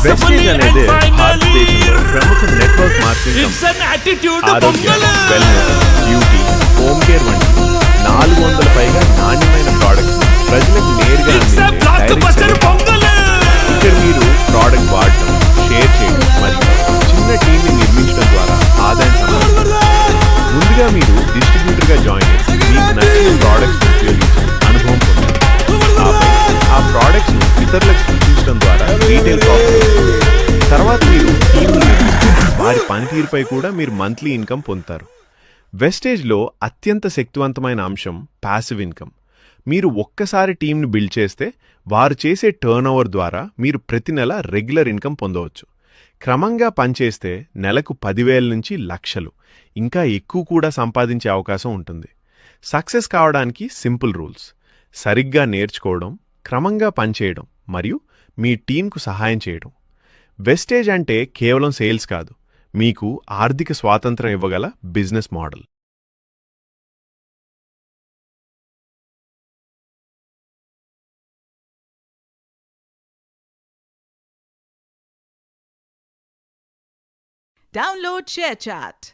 Wastage అనేది భారతదేశంలో ప్రముఖ నెట్వర్క్ మార్కెటింగ్ కంపెనీ. ఆరోగ్యం, వెల్నెస్, బ్యూటీ, హోమ్ కేర్ వంటి 400 పైగా నాణ్యమైన ప్రోడక్ట్స్ ప్రజలకు నేరుగా అందించే డైరెక్ట్ సెల్లింగ్ కంపెనీ. ఇక్కడ మీరు ప్రోడక్ట్ వాడటం, షేర్ చేయడం మరియు చిన్న టీంని నిర్మించడం ద్వారా ఆదాయం సంపాదించారు. ముందుగా మీరు డిస్ట్రిబ్యూటర్గా జాయిన్ అయ్యి మీకు నచ్చిన ప్రోడక్ట్స్ ఉపయోగించి అనుభవం పొందారు. ఆపై ఆ ప్రోడక్ట్స్ ఇతరులకు సూచించడం ద్వారా రీటైల్ ప్రాఫిట్. తర్వాత మీరు టీంని నిర్మిస్తే వారి పనితీరుపై కూడా మీరు మంత్లీ ఇన్కమ్ పొందుతారు. వెస్టేజ్లో అత్యంత శక్తివంతమైన అంశం ప్యాసివ్ ఇన్కమ్. మీరు ఒక్కసారి టీంని బిల్డ్ చేస్తే వారు చేసే టర్నోవర్ ద్వారా మీరు ప్రతి నెల రెగ్యులర్ ఇన్కమ్ పొందవచ్చు. క్రమంగా పనిచేస్తే నెలకు 10,000 నుంచి లక్షలు, ఇంకా ఎక్కువ కూడా సంపాదించే అవకాశం ఉంటుంది. సక్సెస్ కావడానికి సింపుల్ రూల్స్: సరిగ్గా నేర్చుకోవడం, క్రమంగా పనిచేయడం మరియు మీ టీంకు సహాయం చేయడం. వెస్టేజ్ అంటే కేవలం సేల్స్ కాదు, మీకు ఆర్థిక స్వాతంత్రం ఇవ్వగల బిజినెస్ మోడల్. Download ShareChat.